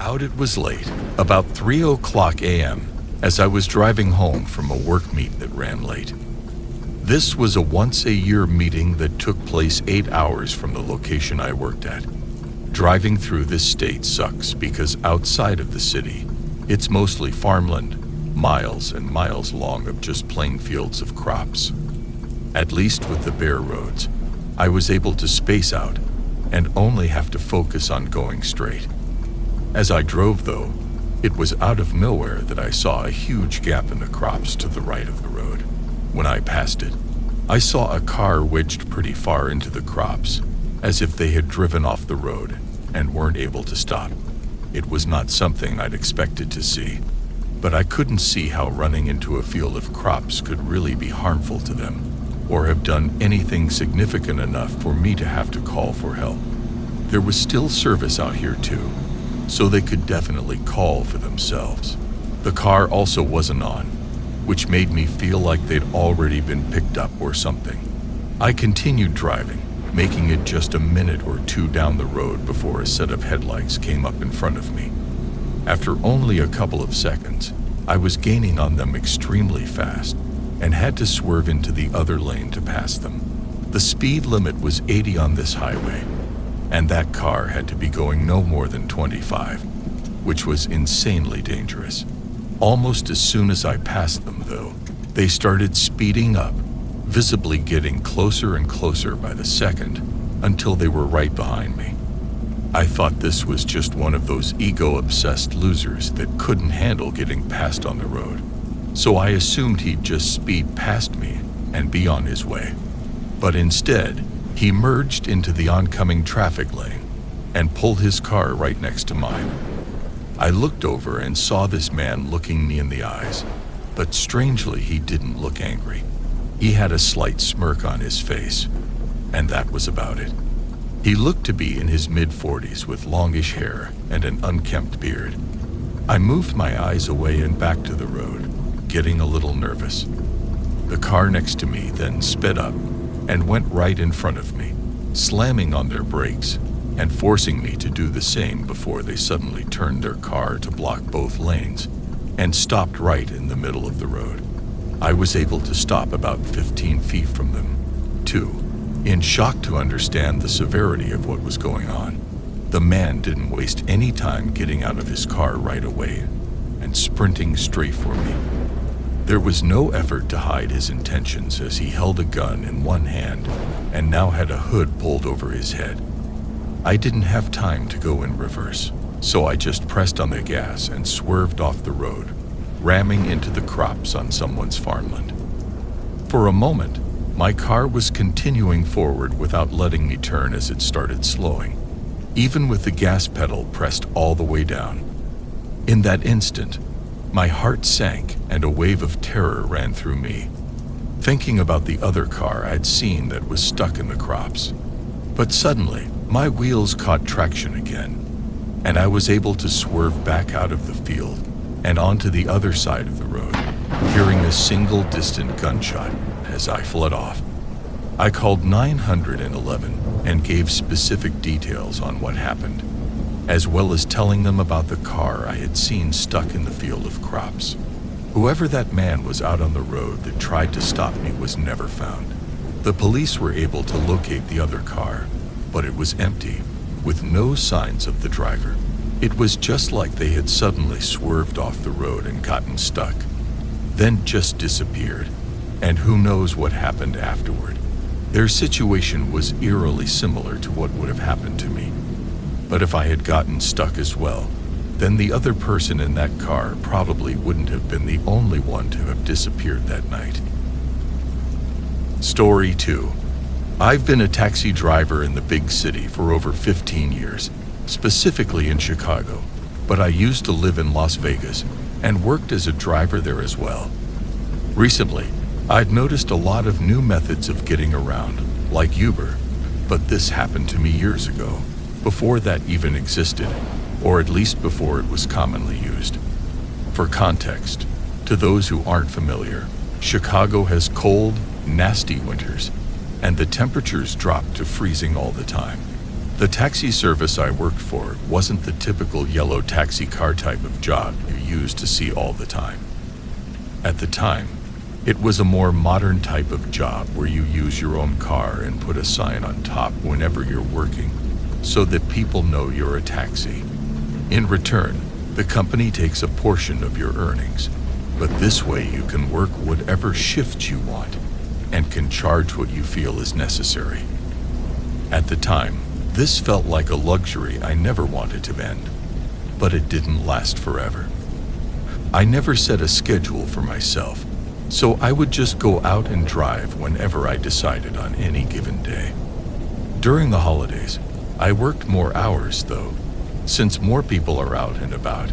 Out it was late, about 3:00 a.m., as I was driving home from a work meet that ran late. This was a once-a-year meeting that took place 8 hours from the location I worked at. Driving through this state sucks because outside of the city, it's mostly farmland, miles and miles long of just plain fields of crops. At least with the bare roads, I was able to space out and only have to focus on going straight. As I drove, though, it was out of nowhere that I saw a huge gap in the crops to the right of the road. When I passed it, I saw a car wedged pretty far into the crops, as if they had driven off the road and weren't able to stop. It was not something I'd expected to see, but I couldn't see how running into a field of crops could really be harmful to them, or have done anything significant enough for me to have to call for help. There was still service out here too, so they could definitely call for themselves. The car also wasn't on, which made me feel like they'd already been picked up or something. I continued driving, making it just a minute or two down the road before a set of headlights came up in front of me. After only a couple of seconds, I was gaining on them extremely fast and had to swerve into the other lane to pass them. The speed limit was 80 on this highway, and that car had to be going no more than 25, which was insanely dangerous. Almost as soon as I passed them, though, they started speeding up, visibly getting closer and closer by the second, until they were right behind me. I thought this was just one of those ego-obsessed losers that couldn't handle getting passed on the road, so I assumed he'd just speed past me and be on his way. But instead, he merged into the oncoming traffic lane and pulled his car right next to mine. I looked over and saw this man looking me in the eyes, but strangely he didn't look angry. He had a slight smirk on his face, and that was about it. He looked to be in his mid-40s with longish hair and an unkempt beard. I moved my eyes away and back to the road, getting a little nervous. The car next to me then sped up and went right in front of me, slamming on their brakes and forcing me to do the same before they suddenly turned their car to block both lanes and stopped right in the middle of the road. I was able to stop about 15 feet from them, too, in shock to understand the severity of what was going on. The man didn't waste any time getting out of his car right away and sprinting straight for me. There was no effort to hide his intentions as he held a gun in one hand and now had a hood pulled over his head. I didn't have time to go in reverse, so I just pressed on the gas and swerved off the road, ramming into the crops on someone's farmland. For a moment, my car was continuing forward without letting me turn as it started slowing, even with the gas pedal pressed all the way down. In that instant, my heart sank and a wave of terror ran through me, thinking about the other car I'd seen that was stuck in the crops. But suddenly, my wheels caught traction again, and I was able to swerve back out of the field and onto the other side of the road, hearing a single distant gunshot as I fled off. I called 911 and gave specific details on what happened, as well as telling them about the car I had seen stuck in the field of crops. Whoever that man was out on the road that tried to stop me was never found. The police were able to locate the other car, but it was empty, with no signs of the driver. It was just like they had suddenly swerved off the road and gotten stuck, then just disappeared, and who knows what happened afterward. Their situation was eerily similar to what would have happened to me. But if I had gotten stuck as well, then the other person in that car probably wouldn't have been the only one to have disappeared that night. Story 2. I've been a taxi driver in the big city for over 15 years, specifically in Chicago, but I used to live in Las Vegas and worked as a driver there as well. Recently, I'd noticed a lot of new methods of getting around, like Uber, but this happened to me years ago, before that even existed, or at least before it was commonly used. For context, to those who aren't familiar, Chicago has cold, nasty winters, and the temperatures drop to freezing all the time. The taxi service I worked for wasn't the typical yellow taxi car type of job you used to see all the time. At the time, it was a more modern type of job where you use your own car and put a sign on top whenever you're working so that people know you're a taxi. In return, the company takes a portion of your earnings, but this way you can work whatever shifts you want and can charge what you feel is necessary. At the time, this felt like a luxury I never wanted to end, but it didn't last forever. I never set a schedule for myself, so I would just go out and drive whenever I decided on any given day. During the holidays, I worked more hours though, since more people are out and about.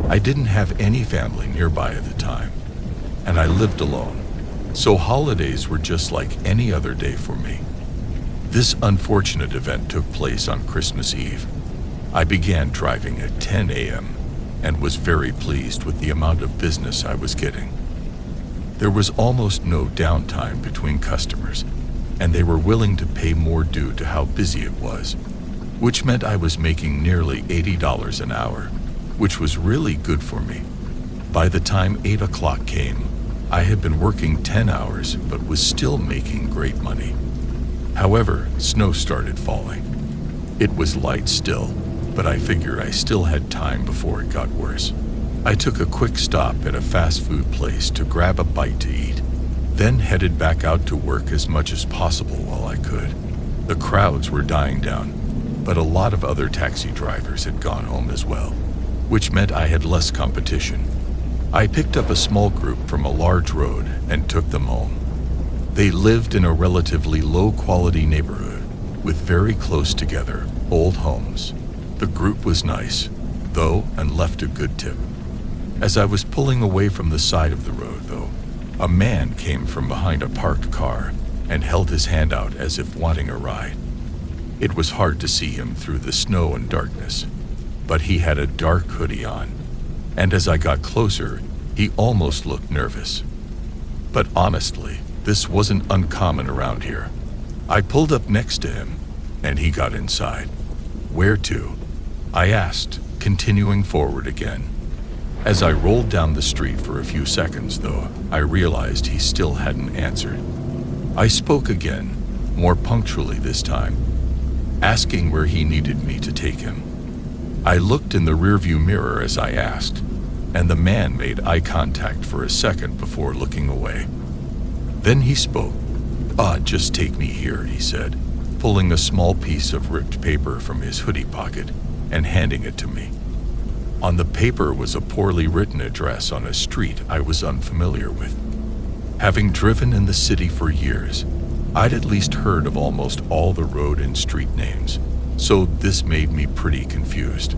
I didn't have any family nearby at the time, and I lived alone, so holidays were just like any other day for me. This unfortunate event took place on Christmas Eve. I began driving at 10 a.m. and was very pleased with the amount of business I was getting. There was almost no downtime between customers, and they were willing to pay more due to how busy it was, which meant I was making nearly $80 an hour, which was really good for me. By the time 8 o'clock came, I had been working 10 hours but was still making great money. However, snow started falling. It was light still, but I figured I still had time before it got worse. I took a quick stop at a fast food place to grab a bite to eat, then headed back out to work as much as possible while I could. The crowds were dying down, but a lot of other taxi drivers had gone home as well, which meant I had less competition. I picked up a small group from a large road and took them home. They lived in a relatively low-quality neighborhood with very close together old homes. The group was nice, though, and left a good tip. As I was pulling away from the side of the road, though, a man came from behind a parked car and held his hand out as if wanting a ride. It was hard to see him through the snow and darkness, but he had a dark hoodie on, and as I got closer, he almost looked nervous. But honestly, this wasn't uncommon around here. I pulled up next to him, and he got inside. "Where to?" I asked, continuing forward again. As I rolled down the street for a few seconds, though, I realized he still hadn't answered. I spoke again, more punctually this time, asking where he needed me to take him. I looked in the rearview mirror as I asked, and the man made eye contact for a second before looking away. Then he spoke. Just take me here," he said, pulling a small piece of ripped paper from his hoodie pocket and handing it to me. On the paper was a poorly written address on a street I was unfamiliar with. Having driven in the city for years, I'd at least heard of almost all the road and street names, so this made me pretty confused.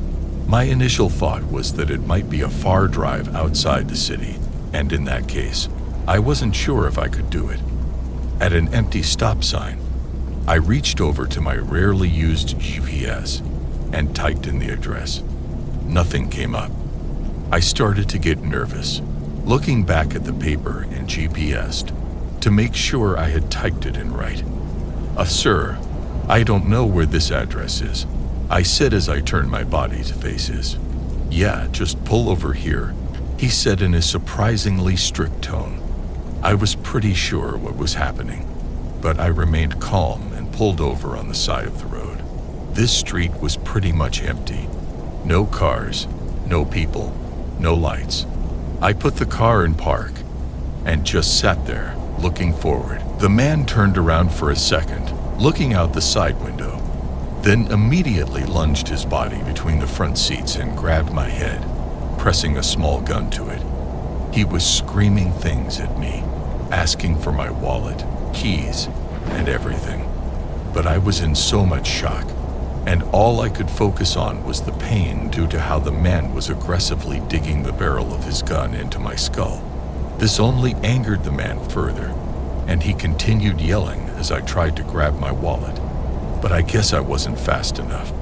My initial thought was that it might be a far drive outside the city, and in that case, I wasn't sure if I could do it. At an empty stop sign, I reached over to my rarely used GPS and typed in the address. Nothing came up. I started to get nervous, looking back at the paper and GPS'd to make sure I had typed it in right. Sir, I don't know where this address is," I said as I turned my body to face his. "Yeah, just pull over here," he said in a surprisingly strict tone. I was pretty sure what was happening, but I remained calm and pulled over on the side of the road. This street was pretty much empty. No cars, no people, no lights. I put the car in park and just sat there, looking forward. The man turned around for a second, looking out the side window, then immediately lunged his body between the front seats and grabbed my head, pressing a small gun to it. He was screaming things at me, asking for my wallet, keys, and everything. But I was in so much shock, and all I could focus on was the pain due to how the man was aggressively digging the barrel of his gun into my skull. This only angered the man further, and he continued yelling as I tried to grab my wallet, but I guess I wasn't fast enough.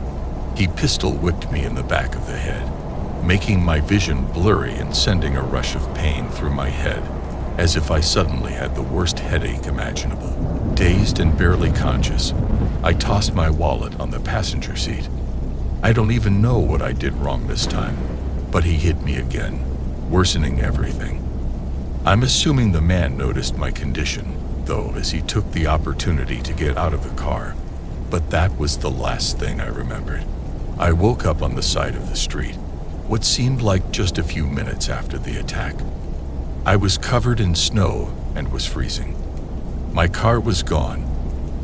He pistol whipped me in the back of the head, making my vision blurry and sending a rush of pain through my head, as if I suddenly had the worst headache imaginable. Dazed and barely conscious, I tossed my wallet on the passenger seat. I don't even know what I did wrong this time, but he hit me again, worsening everything. I'm assuming the man noticed my condition, though, as he took the opportunity to get out of the car. But that was the last thing I remembered. I woke up on the side of the street, what seemed like just a few minutes after the attack. I was covered in snow and was freezing. My car was gone,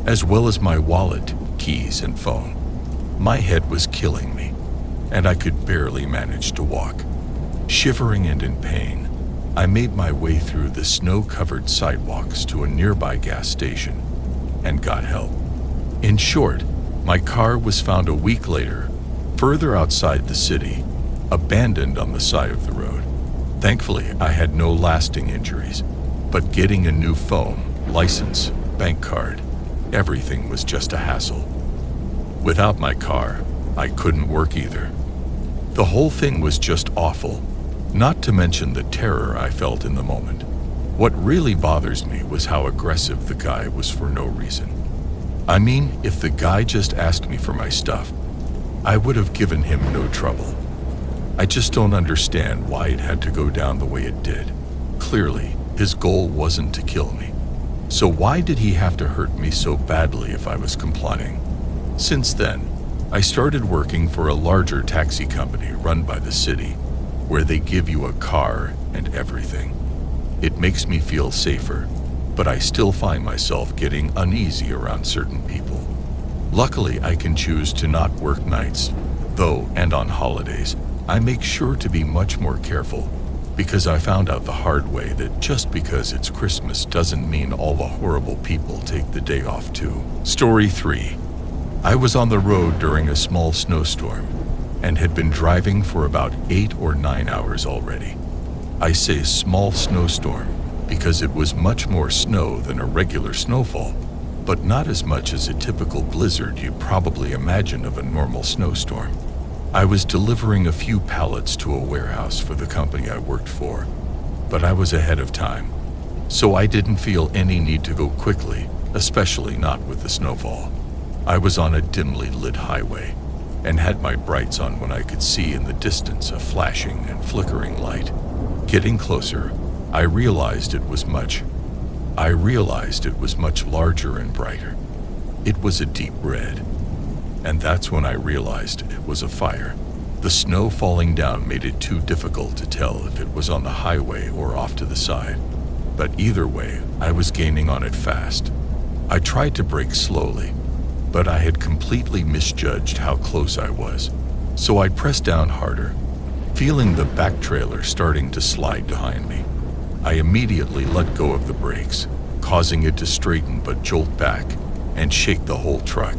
as well as my wallet, keys, and phone. My head was killing me, and I could barely manage to walk. Shivering and in pain, I made my way through the snow-covered sidewalks to a nearby gas station and got help. In short, my car was found a week later, further outside the city, abandoned on the side of the road. Thankfully, I had no lasting injuries, but getting a new phone, license, bank card, everything was just a hassle. Without my car, I couldn't work either. The whole thing was just awful, not to mention the terror I felt in the moment. What really bothers me was how aggressive the guy was for no reason. I mean, if the guy just asked me for my stuff, I would have given him no trouble. I just don't understand why it had to go down the way it did. Clearly, his goal wasn't to kill me. So why did he have to hurt me so badly if I was complying? Since then, I started working for a larger taxi company run by the city, where they give you a car and everything. It makes me feel safer, but I still find myself getting uneasy around certain people. Luckily, I can choose to not work nights, though, and on holidays, I make sure to be much more careful, because I found out the hard way that just because it's Christmas doesn't mean all the horrible people take the day off too. Story 3. I was on the road during a small snowstorm and had been driving for about 8 or 9 hours already. I say small snowstorm because it was much more snow than a regular snowfall, but not as much as a typical blizzard you'd probably imagine of a normal snowstorm. I was delivering a few pallets to a warehouse for the company I worked for, but I was ahead of time, so I didn't feel any need to go quickly, especially not with the snowfall. I was on a dimly lit highway and had my brights on when I could see in the distance a flashing and flickering light. Getting closer, I realized it was much larger and brighter. It was a deep red, and that's when I realized it was a fire. The snow falling down made it too difficult to tell if it was on the highway or off to the side, but either way, I was gaining on it fast. I tried to brake slowly, but I had completely misjudged how close I was, so I pressed down harder, feeling the back trailer starting to slide behind me. I immediately let go of the brakes, causing it to straighten but jolt back and shake the whole truck.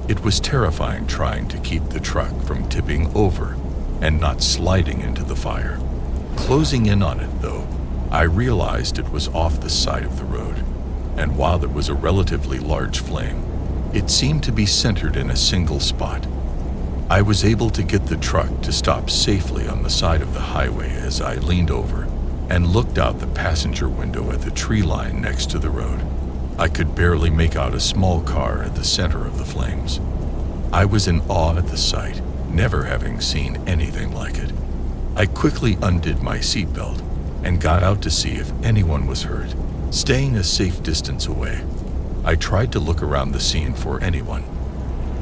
It was terrifying trying to keep the truck from tipping over and not sliding into the fire. Closing in on it, though, I realized it was off the side of the road, and while it was a relatively large flame, it seemed to be centered in a single spot. I was able to get the truck to stop safely on the side of the highway as I leaned over and looked out the passenger window at the tree line next to the road. I could barely make out a small car at the center of the flames. I was in awe at the sight, never having seen anything like it. I quickly undid my seatbelt and got out to see if anyone was hurt, staying a safe distance away. I tried to look around the scene for anyone.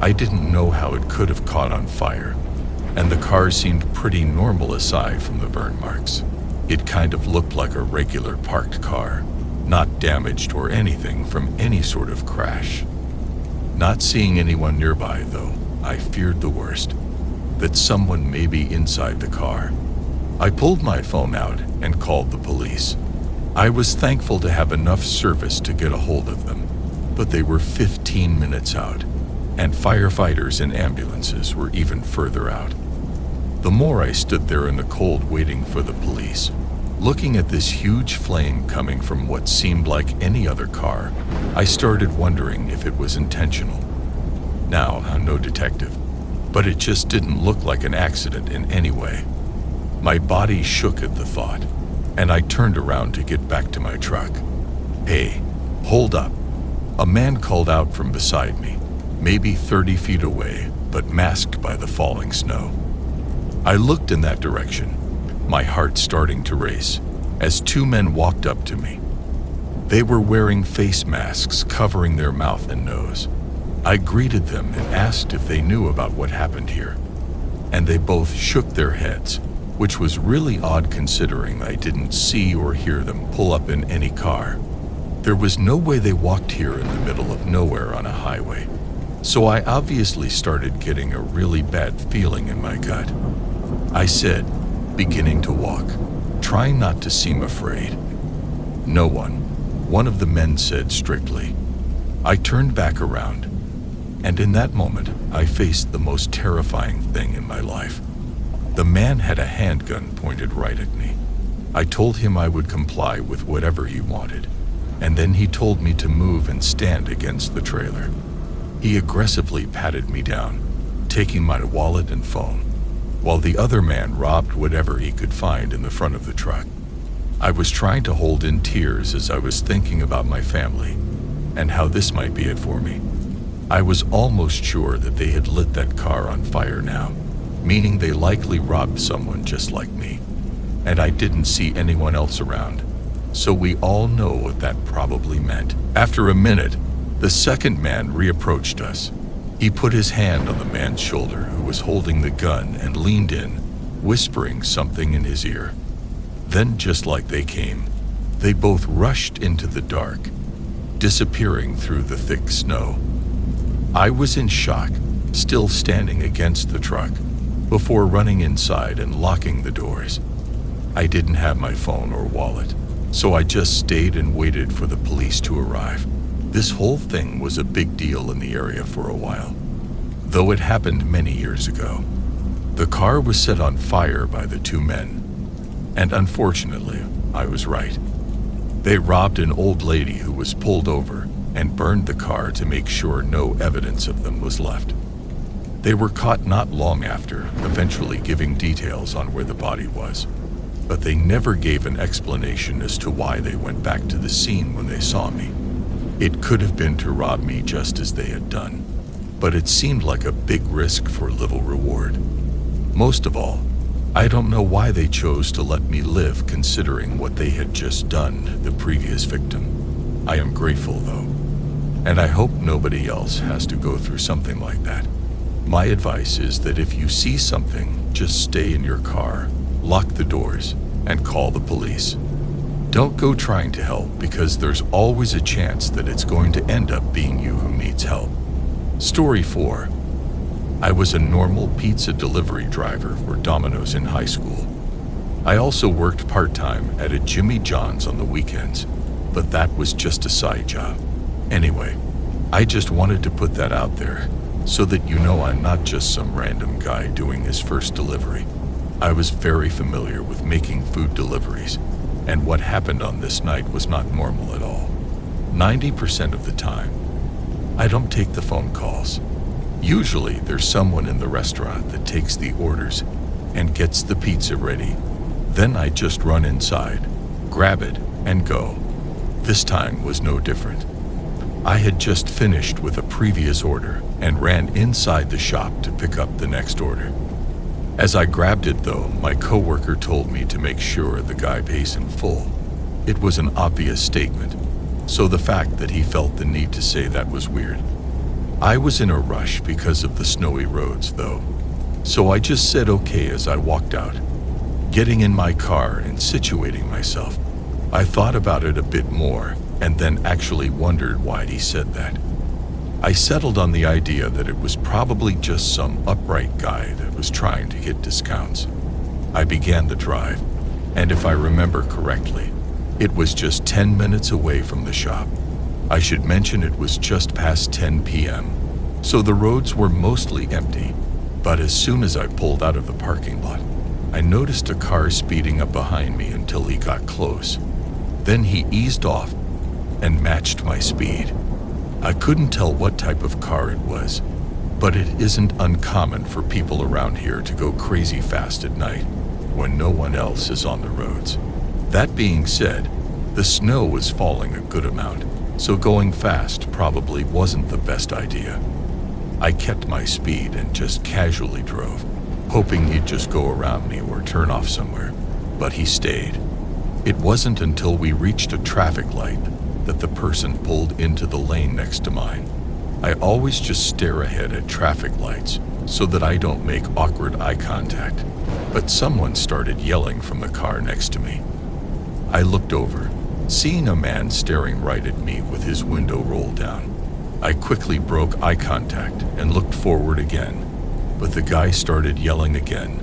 I didn't know how it could have caught on fire, and the car seemed pretty normal aside from the burn marks. It kind of looked like a regular parked car, not damaged or anything from any sort of crash. Not seeing anyone nearby, though, I feared the worst, that someone may be inside the car. I pulled my phone out and called the police. I was thankful to have enough service to get a hold of them, but they were 15 minutes out, and firefighters and ambulances were even further out. The more I stood there in the cold waiting for the police, looking at this huge flame coming from what seemed like any other car, I started wondering if it was intentional. Now, I'm no detective, but it just didn't look like an accident in any way. My body shook at the thought, and I turned around to get back to my truck. "Hey, hold up." A man called out from beside me, maybe 30 feet away, but masked by the falling snow. I looked in that direction, my heart starting to race, as two men walked up to me. They were wearing face masks covering their mouth and nose. I greeted them and asked if they knew about what happened here, and they both shook their heads, which was really odd considering I didn't see or hear them pull up in any car. There was no way they walked here in the middle of nowhere on a highway, so I obviously started getting a really bad feeling in my gut. I said, beginning to walk, trying not to seem afraid. "No one of the men said strictly. I turned back around, and in that moment, I faced the most terrifying thing in my life. The man had a handgun pointed right at me. I told him I would comply with whatever he wanted, and then he told me to move and stand against the trailer. He aggressively patted me down, taking my wallet and phone, while the other man robbed whatever he could find in the front of the truck. I was trying to hold in tears as I was thinking about my family and how this might be it for me. I was almost sure that they had lit that car on fire now, meaning they likely robbed someone just like me, and I didn't see anyone else around, so we all know what that probably meant. After a minute, the second man reapproached us. He put his hand on the man's shoulder who was holding the gun and leaned in, whispering something in his ear. Then, just like they came, they both rushed into the dark, disappearing through the thick snow. I was in shock, still standing against the truck, before running inside and locking the doors. I didn't have my phone or wallet, so I just stayed and waited for the police to arrive. This whole thing was a big deal in the area for a while, though it happened many years ago. The car was set on fire by the two men, and unfortunately, I was right. They robbed an old lady who was pulled over and burned the car to make sure no evidence of them was left. They were caught not long after, eventually giving details on where the body was, but they never gave an explanation as to why they went back to the scene when they saw me. It could have been to rob me just as they had done, but it seemed like a big risk for little reward. Most of all, I don't know why they chose to let me live considering what they had just done to the previous victim. I am grateful though, and I hope nobody else has to go through something like that. My advice is that if you see something, just stay in your car, lock the doors, and call the police. Don't go trying to help because there's always a chance that it's going to end up being you who needs help. Story 4. I was a normal pizza delivery driver for Domino's in high school. I also worked part-time at a Jimmy John's on the weekends, but that was just a side job. Anyway, I just wanted to put that out there so that you know I'm not just some random guy doing his first delivery. I was very familiar with making food deliveries, and what happened on this night was not normal at all. 90% of the time, I don't take the phone calls. Usually, there's someone in the restaurant that takes the orders and gets the pizza ready. Then I just run inside, grab it, and go. This time was no different. I had just finished with a previous order and ran inside the shop to pick up the next order. As I grabbed it though, my coworker told me to make sure the guy pays in full. It was an obvious statement, so the fact that he felt the need to say that was weird. I was in a rush because of the snowy roads though, so I just said okay as I walked out. Getting in my car and situating myself, I thought about it a bit more and then actually wondered why he said that. I settled on the idea that it was probably just some upright guy that was trying to get discounts. I began the drive, and if I remember correctly, it was just 10 minutes away from the shop. I should mention it was just past 10 p.m., so the roads were mostly empty, but as soon as I pulled out of the parking lot, I noticed a car speeding up behind me until he got close. Then he eased off and matched my speed. I couldn't tell what type of car it was, but it isn't uncommon for people around here to go crazy fast at night when no one else is on the roads. That being said, the snow was falling a good amount, so going fast probably wasn't the best idea. I kept my speed and just casually drove, hoping he'd just go around me or turn off somewhere, but he stayed. It wasn't until we reached a traffic light that the person pulled into the lane next to mine. I always just stare ahead at traffic lights so that I don't make awkward eye contact, but someone started yelling from the car next to me. I looked over, seeing a man staring right at me with his window rolled down. I quickly broke eye contact and looked forward again, but the guy started yelling again,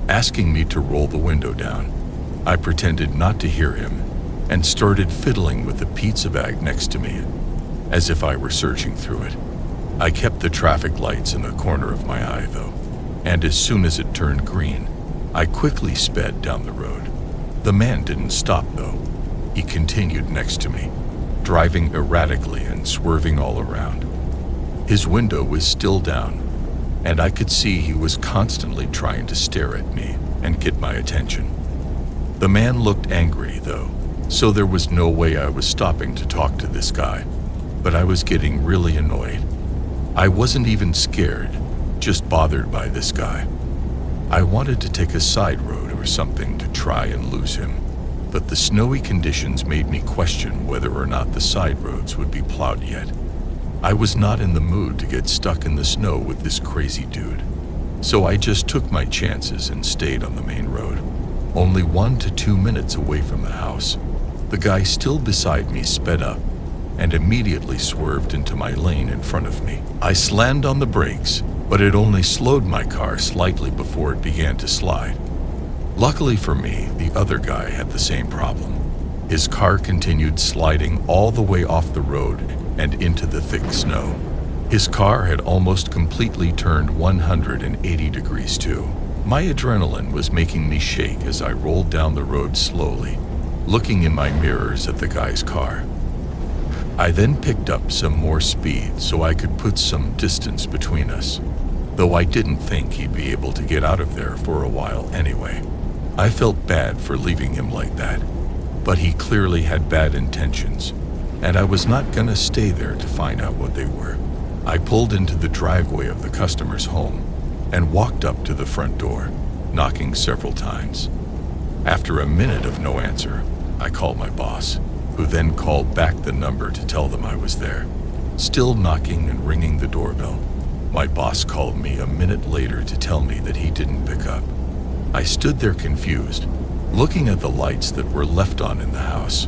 asking me to roll the window down. I pretended not to hear him and started fiddling with the pizza bag next to me, as if I were searching through it. I kept the traffic lights in the corner of my eye though, and as soon as it turned green, I quickly sped down the road. The man didn't stop though. He continued next to me, driving erratically and swerving all around. His window was still down, and I could see he was constantly trying to stare at me and get my attention. The man looked angry though, so there was no way I was stopping to talk to this guy, but I was getting really annoyed. I wasn't even scared, just bothered by this guy. I wanted to take a side road or something to try and lose him, but the snowy conditions made me question whether or not the side roads would be plowed yet. I was not in the mood to get stuck in the snow with this crazy dude, so I just took my chances and stayed on the main road, only 1 to 2 minutes away from the house. The guy still beside me sped up and immediately swerved into my lane in front of me. I slammed on the brakes, but it only slowed my car slightly before it began to slide. Luckily for me, the other guy had the same problem. His car continued sliding all the way off the road and into the thick snow. His car had almost completely turned 180 degrees too. My adrenaline was making me shake as I rolled down the road slowly, looking in my mirrors at the guy's car. I then picked up some more speed so I could put some distance between us, though I didn't think he'd be able to get out of there for a while anyway. I felt bad for leaving him like that, but he clearly had bad intentions, and I was not gonna stay there to find out what they were. I pulled into the driveway of the customer's home and walked up to the front door, knocking several times. After a minute of no answer, I called my boss, who then called back the number to tell them I was there, still knocking and ringing the doorbell. My boss called me a minute later to tell me that he didn't pick up. I stood there confused, looking at the lights that were left on in the house.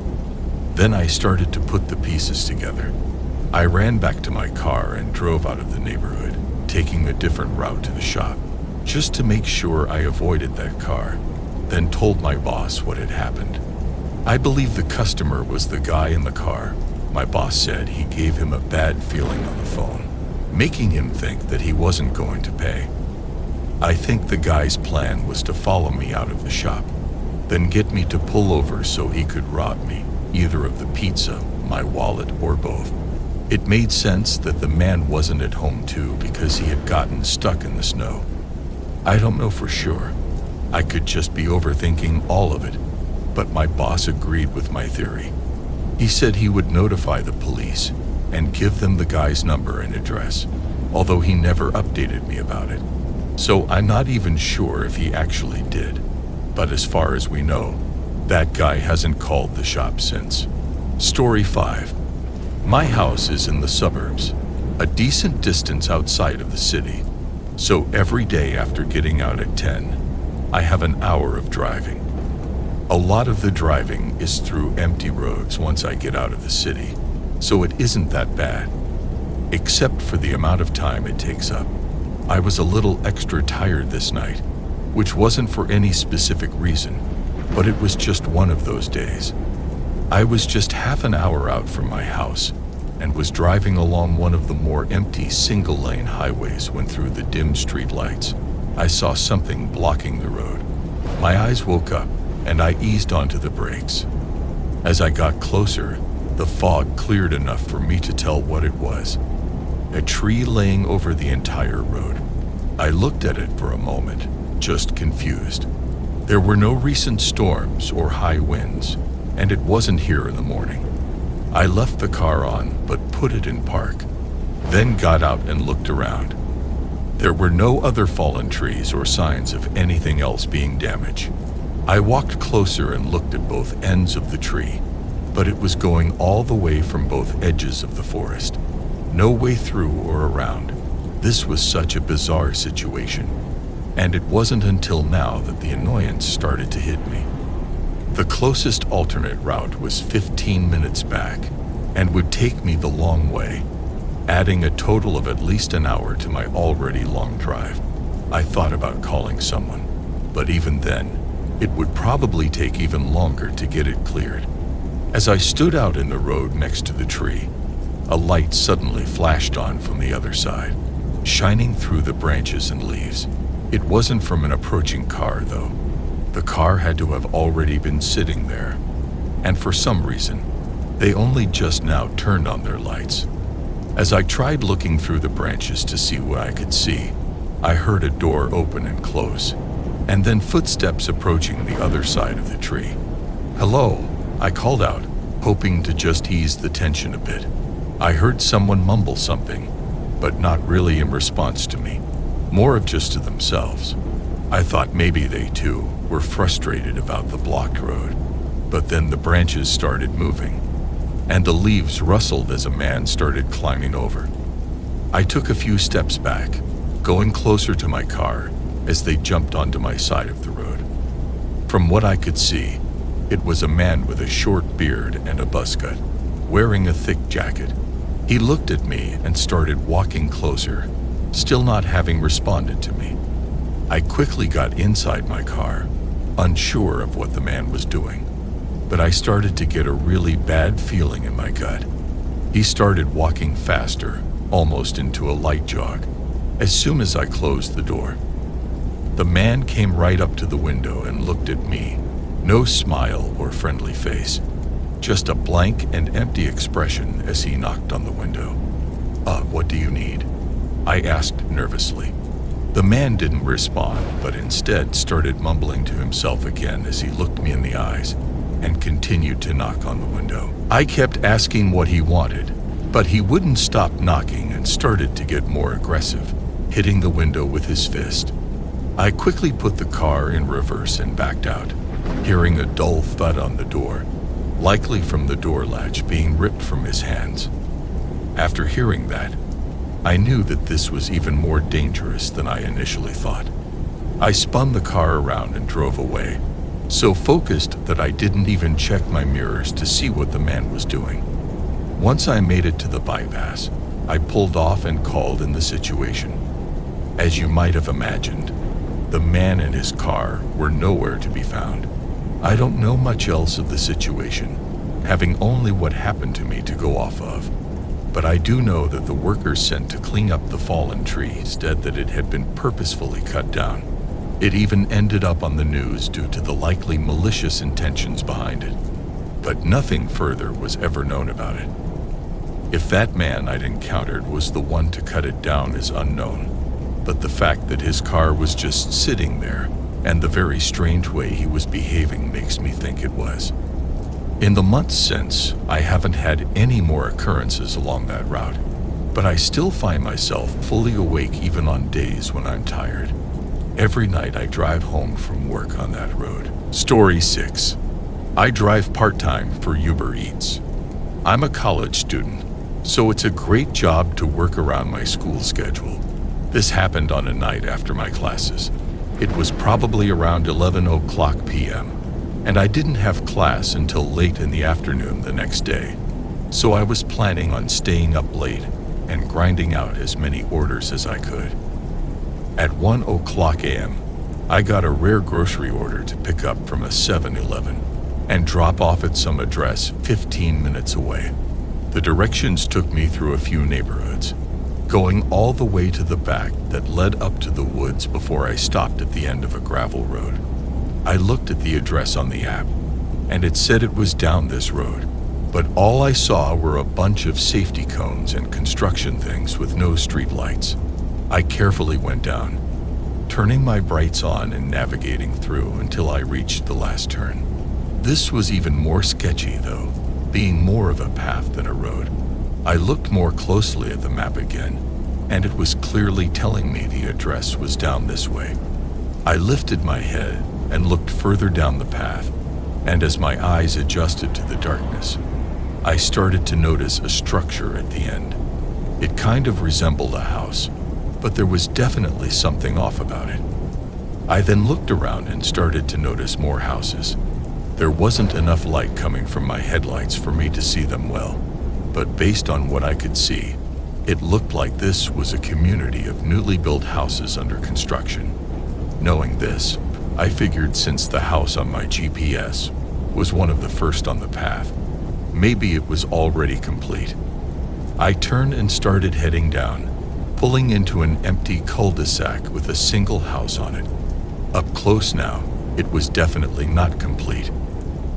Then I started to put the pieces together. I ran back to my car and drove out of the neighborhood, taking a different route to the shop, just to make sure I avoided that car, then told my boss what had happened. I believe the customer was the guy in the car. My boss said he gave him a bad feeling on the phone, making him think that he wasn't going to pay. I think the guy's plan was to follow me out of the shop, then get me to pull over so he could rob me, either of the pizza, my wallet, or both. It made sense that the man wasn't at home too because he had gotten stuck in the snow. I don't know for sure. I could just be overthinking all of it, but my boss agreed with my theory. He said he would notify the police and give them the guy's number and address, although he never updated me about it. So I'm not even sure if he actually did, but as far as we know, that guy hasn't called the shop since. Story 5. My house is in the suburbs, a decent distance outside of the city, so every day after getting out at 10, I have an hour of driving. A lot of the driving is through empty roads once I get out of the city, so it isn't that bad, except for the amount of time it takes up. I was a little extra tired this night, which wasn't for any specific reason, but it was just one of those days. I was just half an hour out from my house and was driving along one of the more empty single-lane highways when through the dim street lights, I saw something blocking the road. My eyes woke up and I eased onto the brakes. As I got closer, the fog cleared enough for me to tell what it was. A tree laying over the entire road. I looked at it for a moment, just confused. There were no recent storms or high winds, and it wasn't here in the morning. I left the car on, but put it in park. then got out and looked around. There were no other fallen trees or signs of anything else being damaged. I walked closer and looked at both ends of the tree, but it was going all the way from both edges of the forest. No way through or around. This was such a bizarre situation, and it wasn't until now that the annoyance started to hit me. The closest alternate route was 15 minutes back and would take me the long way, adding a total of at least an hour to my already long drive. I thought about calling someone, but even then, it would probably take even longer to get it cleared. As I stood out in the road next to the tree, a light suddenly flashed on from the other side, shining through the branches and leaves. It wasn't from an approaching car, though. The car had to have already been sitting there, and for some reason, they only just now turned on their lights. As I tried looking through the branches to see what I could see, I heard a door open and close, and then footsteps approaching the other side of the tree. "Hello," I called out, hoping to just ease the tension a bit. I heard someone mumble something, but not really in response to me, more of just to themselves. I thought maybe they too were frustrated about the blocked road, but then the branches started moving, and the leaves rustled as a man started climbing over. I took a few steps back, going closer to my car as they jumped onto my side of the road. From what I could see, it was a man with a short beard and a buzz cut, wearing a thick jacket. He looked at me and started walking closer, still not having responded to me. I quickly got inside my car, unsure of what the man was doing, but I started to get a really bad feeling in my gut. He started walking faster, almost into a light jog, as soon as I closed the door. The man came right up to the window and looked at me, no smile or friendly face, just a blank and empty expression as he knocked on the window. What do you need?" I asked nervously. The man didn't respond, but instead started mumbling to himself again as he looked me in the eyes and continued to knock on the window. I kept asking what he wanted, but he wouldn't stop knocking and started to get more aggressive, hitting the window with his fist. I quickly put the car in reverse and backed out, hearing a dull thud on the door, likely from the door latch being ripped from his hands. After hearing that, I knew that this was even more dangerous than I initially thought. I spun the car around and drove away, so focused that I didn't even check my mirrors to see what the man was doing. Once I made it to the bypass, I pulled off and called in the situation. As you might have imagined, the man and his car were nowhere to be found. I don't know much else of the situation, having only what happened to me to go off of. But I do know that the workers sent to clean up the fallen tree said that it had been purposefully cut down. It even ended up on the news due to the likely malicious intentions behind it. But nothing further was ever known about it. If that man I'd encountered was the one to cut it down is unknown, but the fact that his car was just sitting there and the very strange way he was behaving makes me think it was. In the months since, I haven't had any more occurrences along that route, but I still find myself fully awake even on days when I'm tired. Every night I drive home from work on that road. Story 6. I drive part-time for Uber Eats. I'm a college student, so it's a great job to work around my school schedule. This happened on a night after my classes. It was probably around 11:00 p.m., and I didn't have class until late in the afternoon the next day, so I was planning on staying up late and grinding out as many orders as I could. At 1:00 a.m., I got a rare grocery order to pick up from a 7-Eleven and drop off at some address 15 minutes away. The directions took me through a few neighborhoods, going all the way to the back that led up to the woods before I stopped at the end of a gravel road. I looked at the address on the app, and it said it was down this road, but all I saw were a bunch of safety cones and construction things with no street lights. I carefully went down, turning my brights on and navigating through until I reached the last turn. This was even more sketchy though, being more of a path than a road. I looked more closely at the map again, and it was clearly telling me the address was down this way. I lifted my head and looked further down the path, and as my eyes adjusted to the darkness, I started to notice a structure at the end. It kind of resembled a house, but there was definitely something off about it. I then looked around and started to notice more houses. There wasn't enough light coming from my headlights for me to see them well, but based on what I could see, it looked like this was a community of newly built houses under construction. Knowing this, I figured since the house on my GPS was one of the first on the path, maybe it was already complete. I turned and started heading down, pulling into an empty cul-de-sac with a single house on it. Up close now, it was definitely not complete,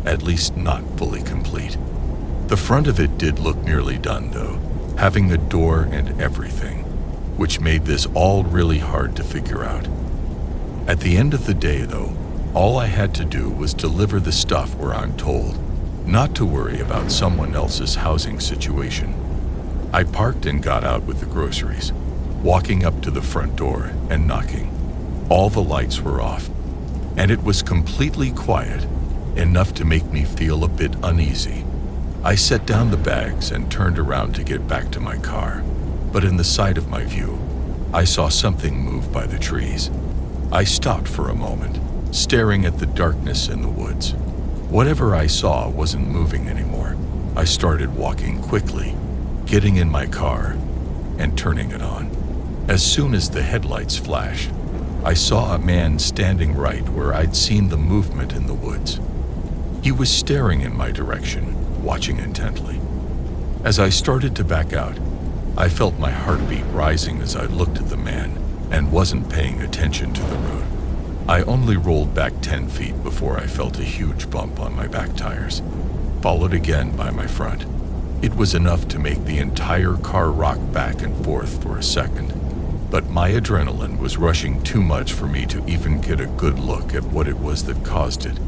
at least not fully complete. The front of it did look nearly done though, having a door and everything, which made this all really hard to figure out. At the end of the day though, all I had to do was deliver the stuff where I'm told, not to worry about someone else's housing situation. I parked and got out with the groceries, walking up to the front door and knocking. All the lights were off, and it was completely quiet, enough to make me feel a bit uneasy. I set down the bags and turned around to get back to my car, but in the side of my view, I saw something move by the trees. I stopped for a moment, staring at the darkness in the woods. Whatever I saw wasn't moving anymore. I started walking quickly, getting in my car, and turning it on. As soon as the headlights flashed, I saw a man standing right where I'd seen the movement in the woods. He was staring in my direction, watching intently. As I started to back out, I felt my heartbeat rising as I looked at the man and wasn't paying attention to the road. I only rolled back 10 feet before I felt a huge bump on my back tires, followed again by my front. It was enough to make the entire car rock back and forth for a second, but my adrenaline was rushing too much for me to even get a good look at what it was that caused it.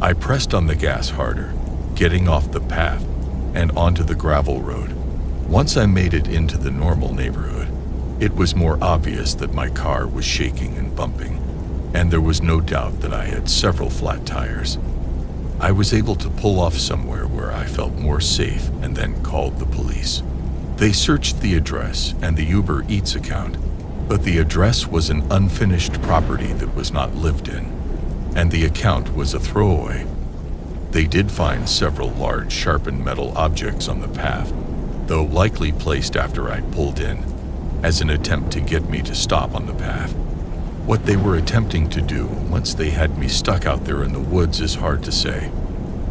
I pressed on the gas harder, getting off the path and onto the gravel road. Once I made it into the normal neighborhood, it was more obvious that my car was shaking and bumping, and there was no doubt that I had several flat tires. I was able to pull off somewhere where I felt more safe and then called the police. They searched the address and the Uber Eats account, but the address was an unfinished property that was not lived in, and the account was a throwaway. They did find several large sharpened metal objects on the path, though likely placed after I'd pulled in, as an attempt to get me to stop on the path. What they were attempting to do once they had me stuck out there in the woods is hard to say.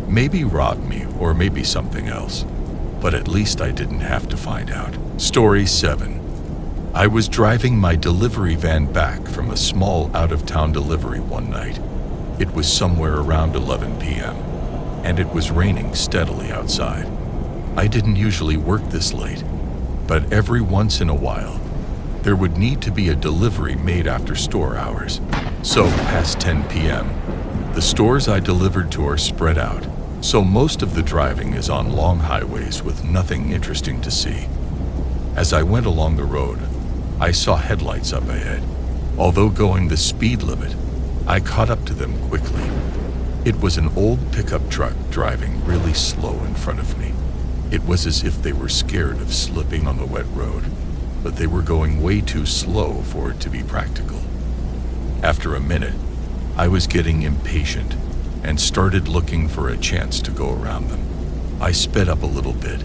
Maybe rob me or maybe something else, but at least I didn't have to find out. Story 7. I was driving my delivery van back from a small out-of-town delivery one night. It was somewhere around 11 p.m., and it was raining steadily outside. I didn't usually work this late, but every once in a while, there would need to be a delivery made after store hours. So past 10 p.m., the stores I delivered to are spread out, so most of the driving is on long highways with nothing interesting to see. As I went along the road, I saw headlights up ahead. Although going the speed limit, I caught up to them quickly. It was an old pickup truck driving really slow in front of me. It was as if they were scared of slipping on the wet road, but they were going way too slow for it to be practical. After a minute, I was getting impatient and started looking for a chance to go around them. I sped up a little bit,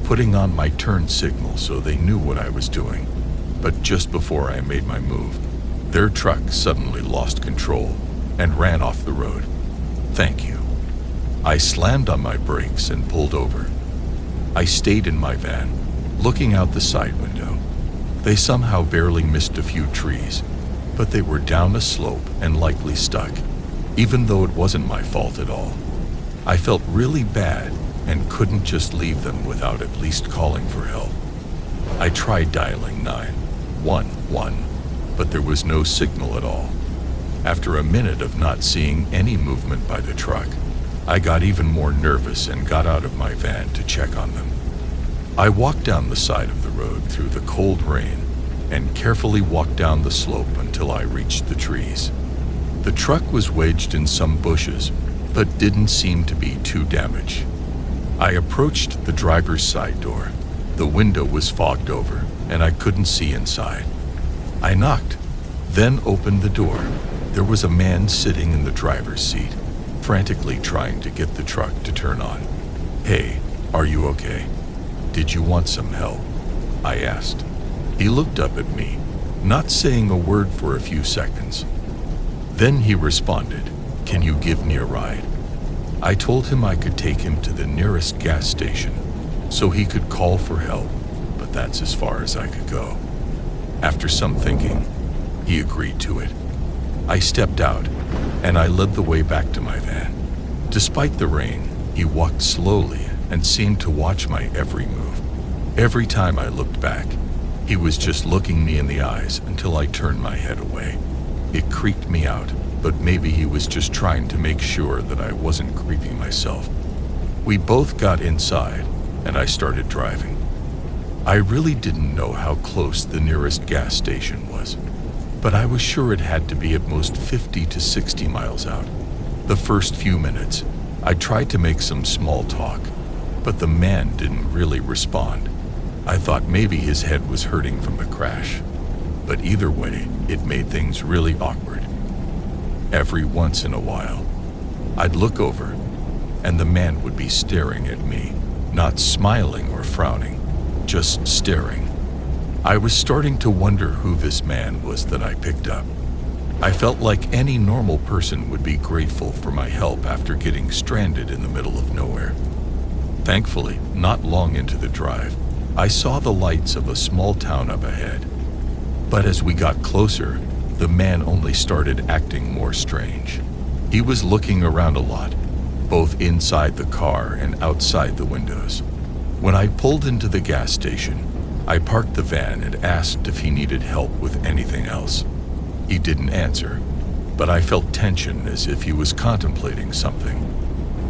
putting on my turn signal so they knew what I was doing, but just before I made my move, their truck suddenly lost control and ran off the road. Thank you. I slammed on my brakes and pulled over. I stayed in my van, looking out the side window. They somehow barely missed a few trees, but they were down a slope and likely stuck, even though it wasn't my fault at all. I felt really bad and couldn't just leave them without at least calling for help. I tried dialing 911, but there was no signal at all. After a minute of not seeing any movement by the truck, I got even more nervous and got out of my van to check on them. I walked down the side of the road through the cold rain and carefully walked down the slope until I reached the trees. The truck was wedged in some bushes, but didn't seem to be too damaged. I approached the driver's side door. The window was fogged over, and I couldn't see inside. I knocked, then opened the door. There was a man sitting in the driver's seat, frantically trying to get the truck to turn on. "Hey, are you okay? Did you want some help?" I asked. He looked up at me, not saying a word for a few seconds. Then he responded, "Can you give me a ride?" I told him I could take him to the nearest gas station so he could call for help, but that's as far as I could go. After some thinking, he agreed to it. I stepped out, and I led the way back to my van. Despite the rain, he walked slowly and seemed to watch my every move. Every time I looked back, he was just looking me in the eyes until I turned my head away. It creeped me out, but maybe he was just trying to make sure that I wasn't creepy myself. We both got inside, and I started driving. I really didn't know how close the nearest gas station was, but I was sure it had to be at most 50 to 60 miles out. The first few minutes, I tried to make some small talk, but the man didn't really respond. I thought maybe his head was hurting from the crash, but either way, it made things really awkward. Every once in a while, I'd look over, and the man would be staring at me, not smiling or frowning, just staring. I was starting to wonder who this man was that I picked up. I felt like any normal person would be grateful for my help after getting stranded in the middle of nowhere. Thankfully, not long into the drive, I saw the lights of a small town up ahead. But as we got closer, the man only started acting more strange. He was looking around a lot, both inside the car and outside the windows. When I pulled into the gas station, I parked the van and asked if he needed help with anything else. He didn't answer, but I felt tension as if he was contemplating something.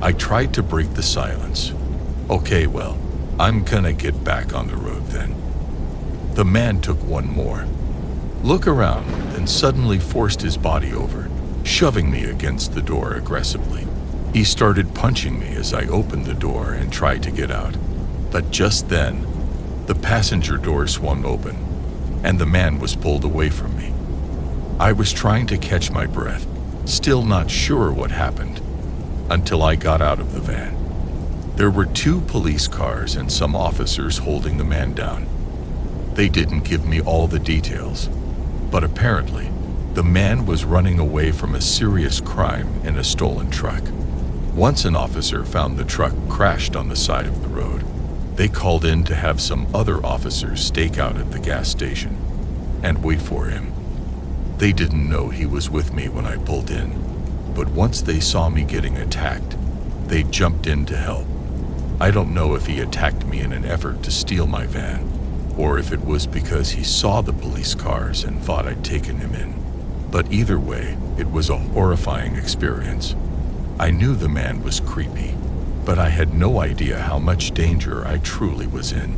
I tried to break the silence. "Okay, well, I'm gonna get back on the road then." The man took one more look around and suddenly forced his body over, shoving me against the door aggressively. He started punching me as I opened the door and tried to get out. But just then, the passenger door swung open, and the man was pulled away from me. I was trying to catch my breath, still not sure what happened, until I got out of the van. There were 2 police cars and some officers holding the man down. They didn't give me all the details, but apparently, the man was running away from a serious crime in a stolen truck. Once an officer found the truck crashed on the side of the road, they called in to have some other officers stake out at the gas station and wait for him. They didn't know he was with me when I pulled in, but once they saw me getting attacked, they jumped in to help. I don't know if he attacked me in an effort to steal my van, or if it was because he saw the police cars and thought I'd taken him in. But either way, it was a horrifying experience. I knew the man was creepy, but I had no idea how much danger I truly was in.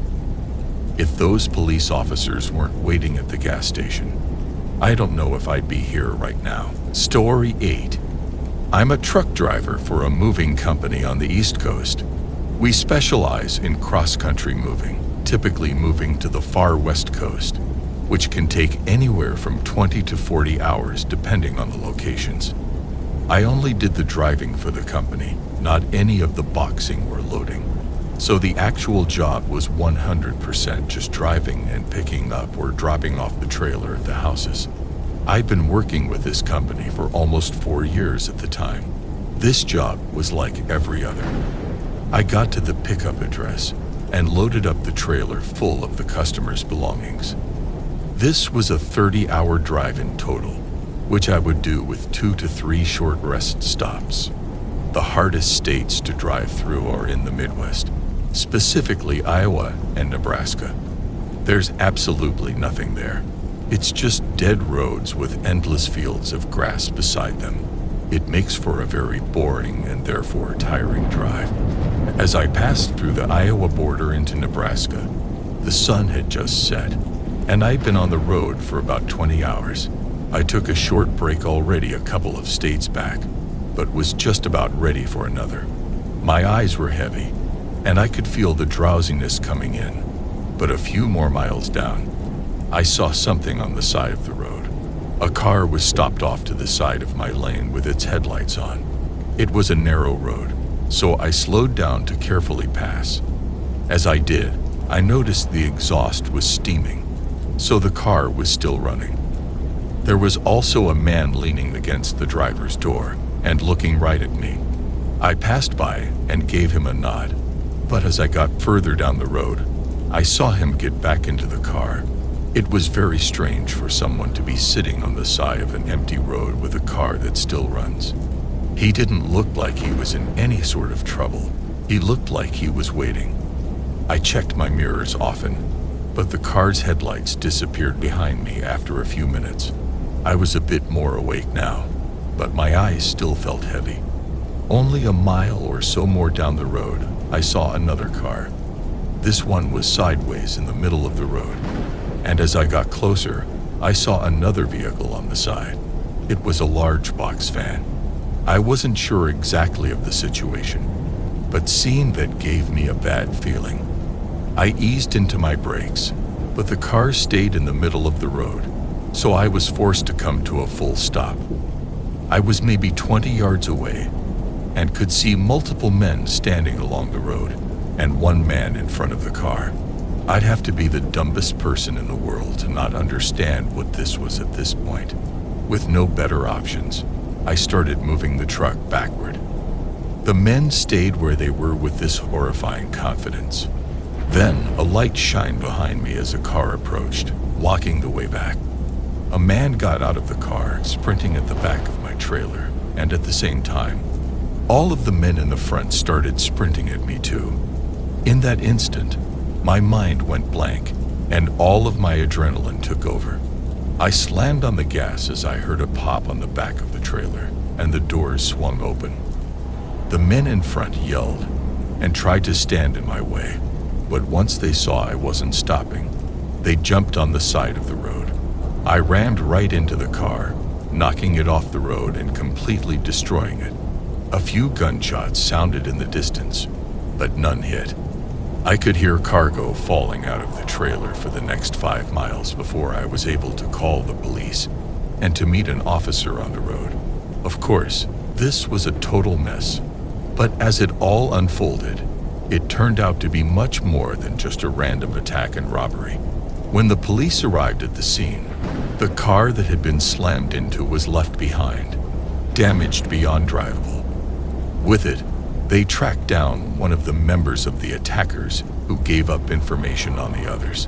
If those police officers weren't waiting at the gas station, I don't know if I'd be here right now. Story 8. I'm a truck driver for a moving company on the East Coast. We specialize in cross-country moving, typically moving to the far West Coast, which can take anywhere from 20 to 40 hours depending on the locations. I only did the driving for the company, not any of the boxing or loading. So the actual job was 100% just driving and picking up or dropping off the trailer at the houses. I'd been working with this company for almost 4 years at the time. This job was like every other. I got to the pickup address and loaded up the trailer full of the customer's belongings. This was a 30-hour drive in total, which I would do with 2 to 3 short rest stops. The hardest states to drive through are in the Midwest, specifically Iowa and Nebraska. There's absolutely nothing there. It's just dead roads with endless fields of grass beside them. It makes for a very boring and therefore tiring drive. As I passed through the Iowa border into Nebraska, the sun had just set, and I'd been on the road for about 20 hours. I took a short break already a couple of states back, but was just about ready for another. My eyes were heavy, and I could feel the drowsiness coming in. But a few more miles down, I saw something on the side of the road. A car was stopped off to the side of my lane with its headlights on. It was a narrow road, so I slowed down to carefully pass. As I did, I noticed the exhaust was steaming, so the car was still running. There was also a man leaning against the driver's door and looking right at me. I passed by and gave him a nod, but as I got further down the road, I saw him get back into the car. It was very strange for someone to be sitting on the side of an empty road with a car that still runs. He didn't look like he was in any sort of trouble. He looked like he was waiting. I checked my mirrors often, but the car's headlights disappeared behind me after a few minutes. I was a bit more awake now, but my eyes still felt heavy. Only a mile or so more down the road, I saw another car. This one was sideways in the middle of the road, and as I got closer, I saw another vehicle on the side. It was a large box van. I wasn't sure exactly of the situation, but seeing that gave me a bad feeling. I eased into my brakes, but the car stayed in the middle of the road, so I was forced to come to a full stop. I was maybe 20 yards away and could see multiple men standing along the road and one man in front of the car. I'd have to be the dumbest person in the world to not understand what this was at this point. With no better options, I started moving the truck backward. The men stayed where they were with this horrifying confidence. Then a light shined behind me as a car approached, blocking the way back. A man got out of the car, sprinting at the back of my trailer, and at the same time, all of the men in the front started sprinting at me too. In that instant, my mind went blank, and all of my adrenaline took over. I slammed on the gas as I heard a pop on the back of the trailer, and the doors swung open. The men in front yelled and tried to stand in my way, but once they saw I wasn't stopping, they jumped on the side of the road. I rammed right into the car, knocking it off the road and completely destroying it. A few gunshots sounded in the distance, but none hit. I could hear cargo falling out of the trailer for the next 5 miles before I was able to call the police and to meet an officer on the road. Of course, this was a total mess, but as it all unfolded, it turned out to be much more than just a random attack and robbery. When the police arrived at the scene, the car that had been slammed into was left behind, damaged beyond drivable. With it, they tracked down one of the members of the attackers who gave up information on the others.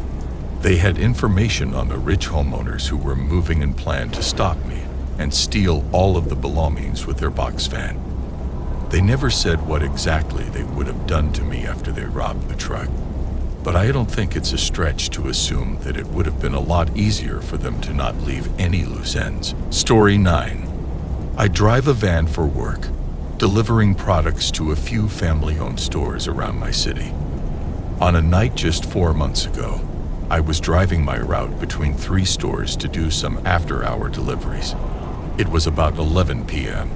They had information on the rich homeowners who were moving and planned to stop me and steal all of the belongings with their box van. They never said what exactly they would have done to me after they robbed the truck, but I don't think it's a stretch to assume that it would have been a lot easier for them to not leave any loose ends. Story 9. I drive a van for work, delivering products to a few family-owned stores around my city. On a night just 4 months ago, I was driving my route between 3 stores to do some after-hour deliveries. It was about 11 p.m.,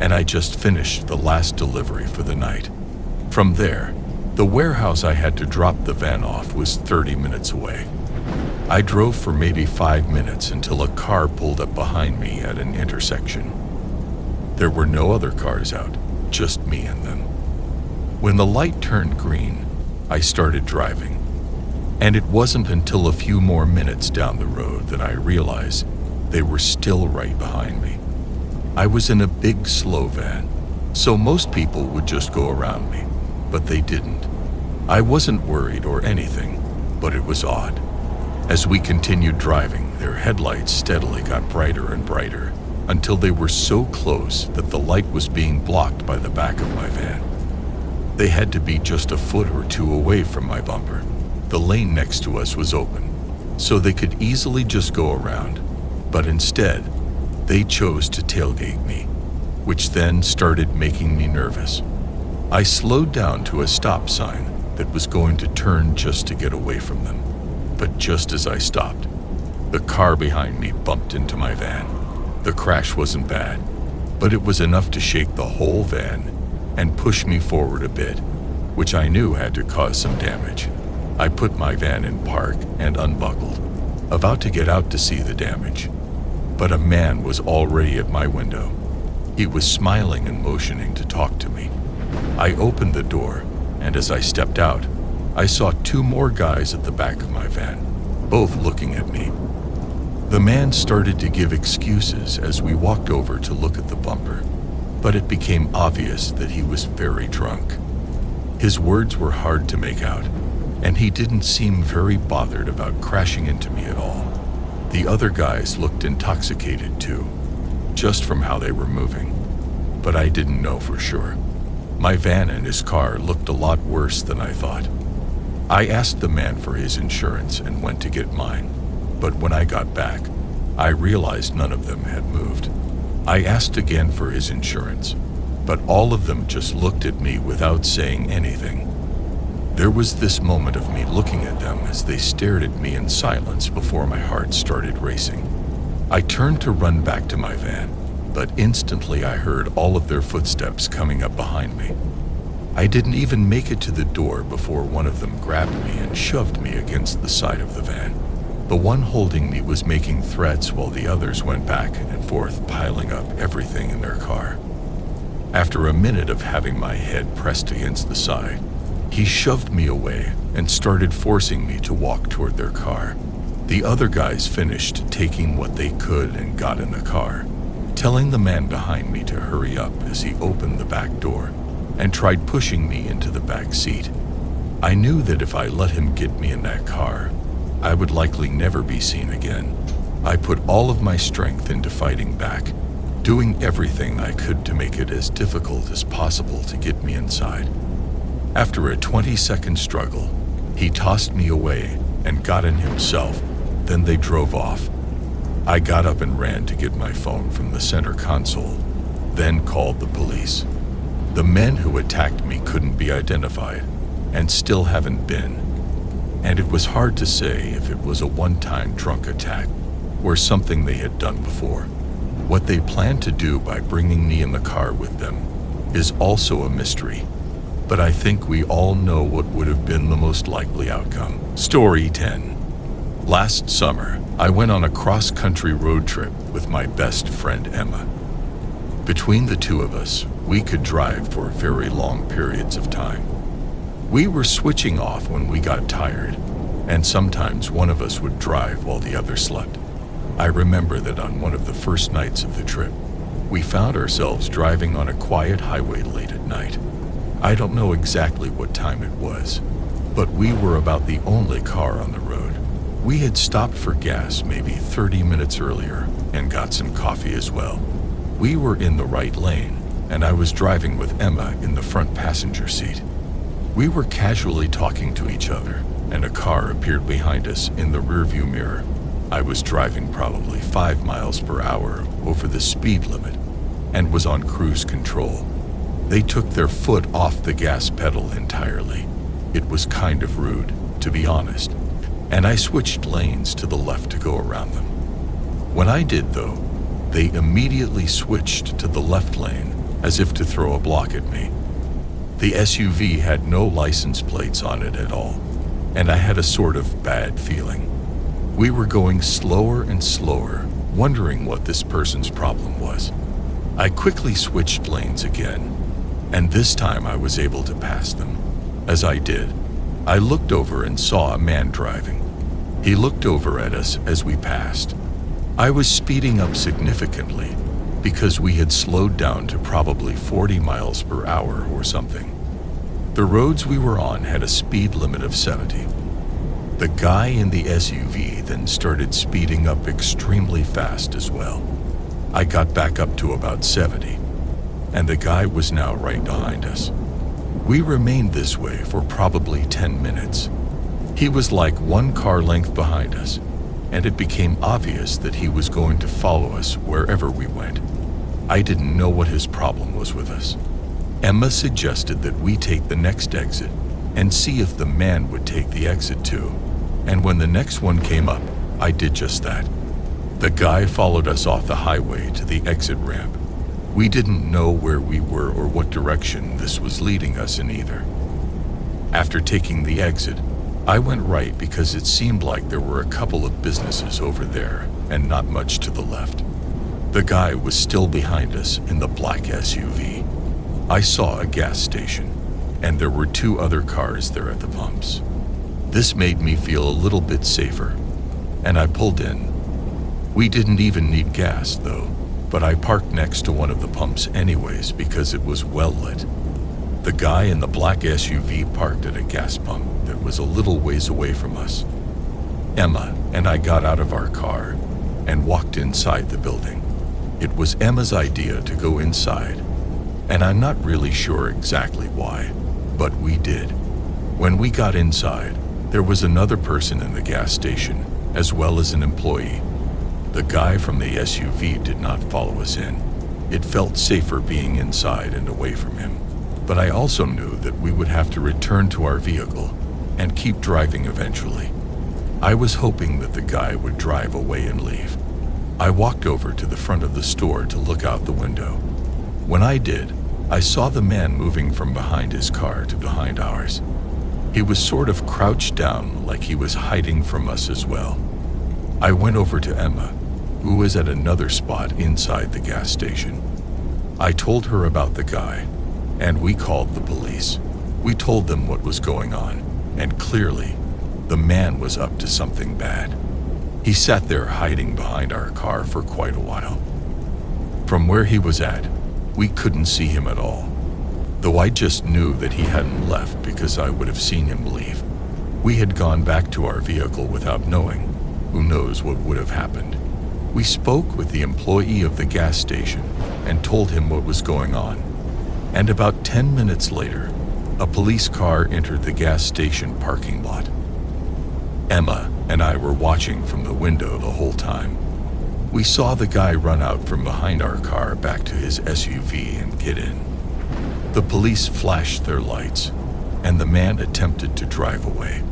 and I just finished the last delivery for the night. From there, the warehouse I had to drop the van off was 30 minutes away. I drove for maybe 5 minutes until a car pulled up behind me at an intersection. There were no other cars out, just me and them. When the light turned green, I started driving, and it wasn't until a few more minutes down the road that I realized they were still right behind me. I was in a big, slow van, so most people would just go around me, but they didn't. I wasn't worried or anything, but it was odd. As we continued driving, their headlights steadily got brighter and brighter until they were so close that the light was being blocked by the back of my van. They had to be just a foot or two away from my bumper. The lane next to us was open, so they could easily just go around, but instead, they chose to tailgate me, which then started making me nervous. I slowed down to a stop sign that was going to turn just to get away from them. But just as I stopped, the car behind me bumped into my van. The crash wasn't bad, but it was enough to shake the whole van and push me forward a bit, which I knew had to cause some damage. I put my van in park and unbuckled, about to get out to see the damage. But a man was already at my window. He was smiling and motioning to talk to me. I opened the door, and as I stepped out, I saw 2 more guys at the back of my van, both looking at me. The man started to give excuses as we walked over to look at the bumper, but it became obvious that he was very drunk. His words were hard to make out, and he didn't seem very bothered about crashing into me at all. The other guys looked intoxicated too, just from how they were moving, but I didn't know for sure. My van and his car looked a lot worse than I thought. I asked the man for his insurance and went to get mine, but when I got back, I realized none of them had moved. I asked again for his insurance, but all of them just looked at me without saying anything. There was this moment of me looking at them as they stared at me in silence before my heart started racing. I turned to run back to my van, but instantly I heard all of their footsteps coming up behind me. I didn't even make it to the door before one of them grabbed me and shoved me against the side of the van. The one holding me was making threats while the others went back and forth, piling up everything in their car. After a minute of having my head pressed against the side, he shoved me away and started forcing me to walk toward their car. The other guys finished taking what they could and got in the car, telling the man behind me to hurry up as he opened the back door and tried pushing me into the back seat. I knew that if I let him get me in that car, I would likely never be seen again. I put all of my strength into fighting back, doing everything I could to make it as difficult as possible to get me inside. After a 20-second struggle, he tossed me away and got in himself, then they drove off. I got up and ran to get my phone from the center console, then called the police. The men who attacked me couldn't be identified, and still haven't been, and it was hard to say if it was a one-time drunk attack or something they had done before. What they planned to do by bringing me in the car with them is also a mystery, but I think we all know what would have been the most likely outcome. Story 10. Last summer, I went on a cross-country road trip with my best friend Emma. Between the two of us, we could drive for very long periods of time. We were switching off when we got tired, and sometimes one of us would drive while the other slept. I remember that on one of the first nights of the trip, we found ourselves driving on a quiet highway late at night. I don't know exactly what time it was, but we were about the only car on the road. We had stopped for gas maybe 30 minutes earlier and got some coffee as well. We were in the right lane, and I was driving with Emma in the front passenger seat. We were casually talking to each other, and a car appeared behind us in the rearview mirror. I was driving probably 5 miles per hour over the speed limit and was on cruise control. They took their foot off the gas pedal entirely. It was kind of rude, to be honest, and I switched lanes to the left to go around them. When I did, though, they immediately switched to the left lane as if to throw a block at me. The SUV had no license plates on it at all, and I had a sort of bad feeling. We were going slower and slower, wondering what this person's problem was. I quickly switched lanes again, and this time I was able to pass them. As I did, I looked over and saw a man driving. He looked over at us as we passed. I was speeding up significantly because we had slowed down to probably 40 miles per hour or something. The roads we were on had a speed limit of 70. The guy in the SUV then started speeding up extremely fast as well. I got back up to about 70, and the guy was now right behind us. We remained this way for probably 10 minutes. He was like one car length behind us, and it became obvious that he was going to follow us wherever we went. I didn't know what his problem was with us. Emma suggested that we take the next exit and see if the man would take the exit too. And when the next one came up, I did just that. The guy followed us off the highway to the exit ramp. We didn't know where we were or what direction this was leading us in either. After taking the exit, I went right because it seemed like there were a couple of businesses over there and not much to the left. The guy was still behind us in the black SUV. I saw a gas station, and there were 2 other cars there at the pumps. This made me feel a little bit safer, and I pulled in. We didn't even need gas, though, but I parked next to one of the pumps anyways because it was well lit. The guy in the black SUV parked at a gas pump that was a little ways away from us. Emma and I got out of our car and walked inside the building. It was Emma's idea to go inside, and I'm not really sure exactly why, but we did. When we got inside, there was another person in the gas station, as well as an employee. The guy from the SUV did not follow us in. It felt safer being inside and away from him. But I also knew that we would have to return to our vehicle and keep driving eventually. I was hoping that the guy would drive away and leave. I walked over to the front of the store to look out the window. When I did, I saw the man moving from behind his car to behind ours. He was sort of crouched down like he was hiding from us as well. I went over to Emma, who was at another spot inside the gas station. I told her about the guy, and we called the police. We told them what was going on, and clearly, the man was up to something bad. He sat there hiding behind our car for quite a while. From where he was at, we couldn't see him at all, though I just knew that he hadn't left because I would have seen him leave. We had gone back to our vehicle without knowing. Who knows what would have happened. We spoke with the employee of the gas station and told him what was going on. And about 10 minutes later, a police car entered the gas station parking lot. Emma and I were watching from the window the whole time. We saw the guy run out from behind our car back to his SUV and get in. The police flashed their lights, and the man attempted to drive away.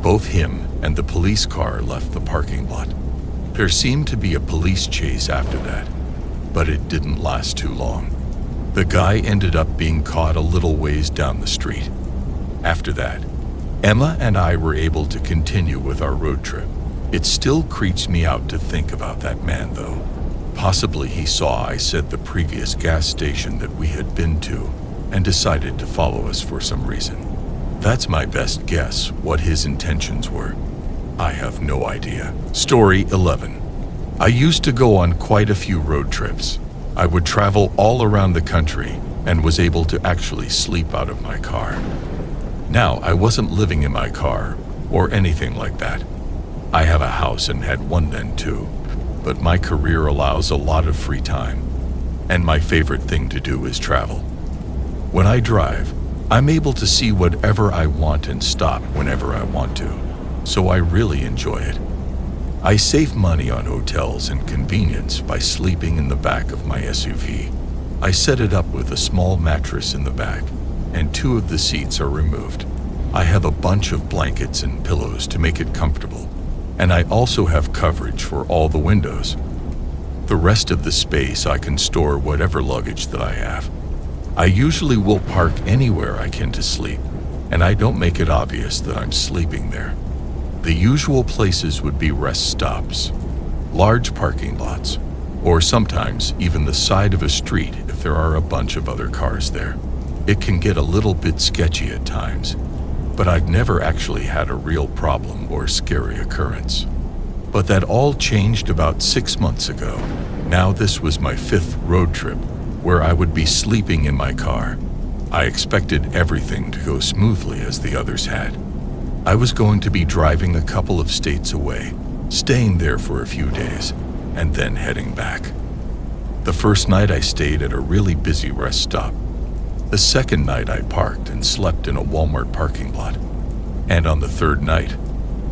Both him and the police car left the parking lot. There seemed to be a police chase after that, but it didn't last too long. The guy ended up being caught a little ways down the street. After that, Emma and I were able to continue with our road trip. It still creeps me out to think about that man, though. Possibly he saw I said the previous gas station that we had been to and decided to follow us for some reason. That's my best guess what his intentions were. I have no idea. Story 11. I used to go on quite a few road trips. I would travel all around the country and was able to actually sleep out of my car. Now, I wasn't living in my car or anything like that. I have a house and had one then too, but my career allows a lot of free time, and my favorite thing to do is travel. When I drive, I'm able to see whatever I want and stop whenever I want to, so I really enjoy it. I save money on hotels and convenience by sleeping in the back of my SUV. I set it up with a small mattress in the back, and 2 of the seats are removed. I have a bunch of blankets and pillows to make it comfortable, and I also have coverage for all the windows. The rest of the space I can store whatever luggage that I have. I usually will park anywhere I can to sleep, and I don't make it obvious that I'm sleeping there. The usual places would be rest stops, large parking lots, or sometimes even the side of a street if there are a bunch of other cars there. It can get a little bit sketchy at times, but I've never actually had a real problem or scary occurrence. But that all changed about 6 months ago. Now this was my 5th road trip where I would be sleeping in my car. I expected everything to go smoothly as the others had. I was going to be driving a couple of states away, staying there for a few days, and then heading back. The first night I stayed at a really busy rest stop. The second night I parked and slept in a Walmart parking lot. And on the third night,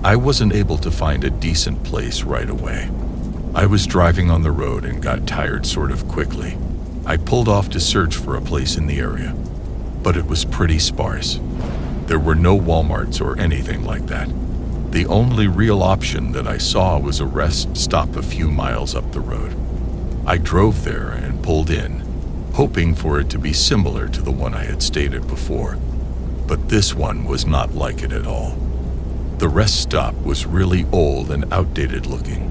I wasn't able to find a decent place right away. I was driving on the road and got tired sort of quickly. I pulled off to search for a place in the area. but it was pretty sparse. There were no Walmarts or anything like that. The only real option that I saw was a rest stop a few miles up the road. I drove there and pulled in, hoping for it to be similar to the one I had stayed at before, but this one was not like it at all. The rest stop was really old and outdated looking.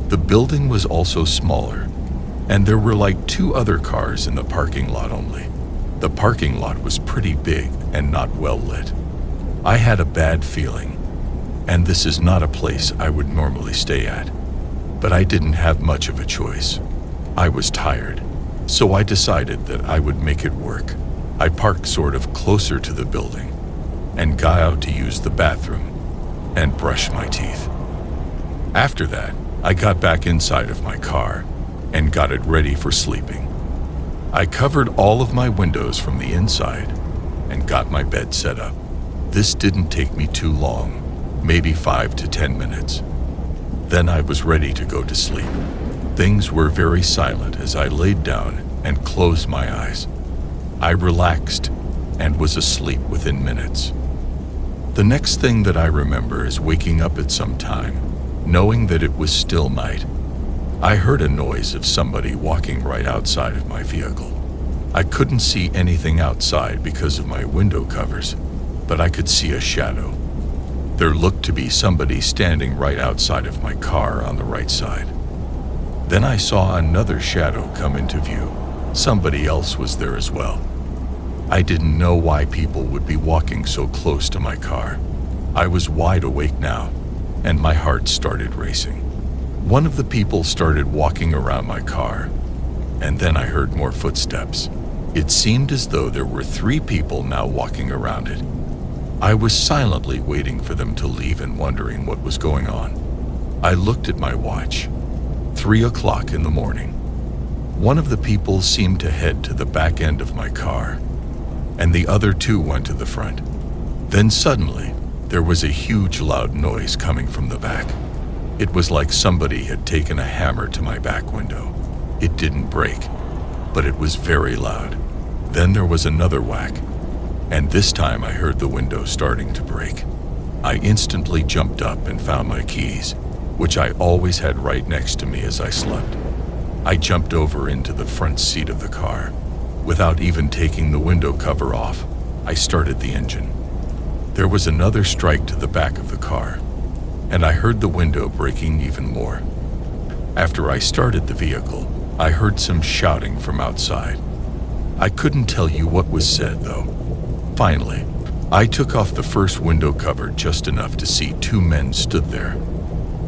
The building was also smaller, and there were like 2 other cars in the parking lot only. The parking lot was pretty big and not well lit. I had a bad feeling, and this is not a place I would normally stay at, but I didn't have much of a choice. I was tired, so I decided that I would make it work. I parked sort of closer to the building and got out to use the bathroom and brush my teeth. After that, I got back inside of my car and got it ready for sleeping. I covered all of my windows from the inside and got my bed set up. This didn't take me too long, maybe 5 to 10 minutes. Then I was ready to go to sleep. Things were very silent as I laid down and closed my eyes. I relaxed and was asleep within minutes. The next thing that I remember is waking up at some time, knowing that it was still night. I heard a noise of somebody walking right outside of my vehicle. I couldn't see anything outside because of my window covers, but I could see a shadow. There looked to be somebody standing right outside of my car on the right side. Then I saw another shadow come into view. Somebody else was there as well. I didn't know why people would be walking so close to my car. I was wide awake now, and my heart started racing. One of the people started walking around my car, and then I heard more footsteps. It seemed as though there were 3 people now walking around it. I was silently waiting for them to leave and wondering what was going on. I looked at my watch. 3 o'clock in the morning. One of the people seemed to head to the back end of my car, and the other 2 went to the front. Then suddenly, there was a huge loud noise coming from the back. It was like somebody had taken a hammer to my back window. It didn't break, but it was very loud. Then there was another whack, and this time I heard the window starting to break. I instantly jumped up and found my keys, which I always had right next to me as I slept. I jumped over into the front seat of the car. Without even taking the window cover off, I started the engine. There was another strike to the back of the car, and I heard the window breaking even more. After I started the vehicle, I heard some shouting from outside. I couldn't tell you what was said, though. Finally, I took off the first window cover just enough to see 2 men stood there.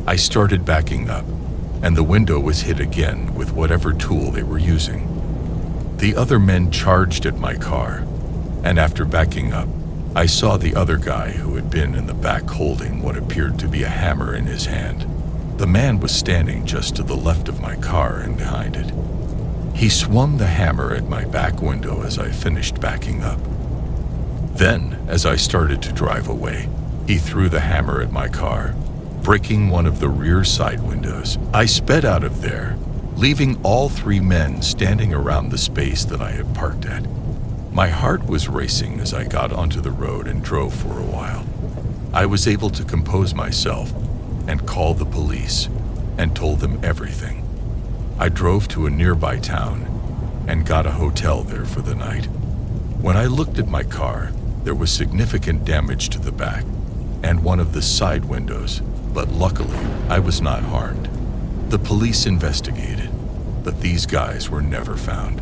I started backing up, and the window was hit again with whatever tool they were using. The other men charged at my car, and after backing up, I saw the other guy who had been in the back holding what appeared to be a hammer in his hand. The man was standing just to the left of my car and behind it. He swung the hammer at my back window as I finished backing up. Then, as I started to drive away, he threw the hammer at my car, breaking one of the rear side windows. I sped out of there, leaving all 3 men standing around the space that I had parked at. My heart was racing as I got onto the road and drove for a while. I was able to compose myself and call the police and told them everything. I drove to a nearby town and got a hotel there for the night. When I looked at my car, there was significant damage to the back and one of the side windows, but luckily I was not harmed. The police investigated, but these guys were never found.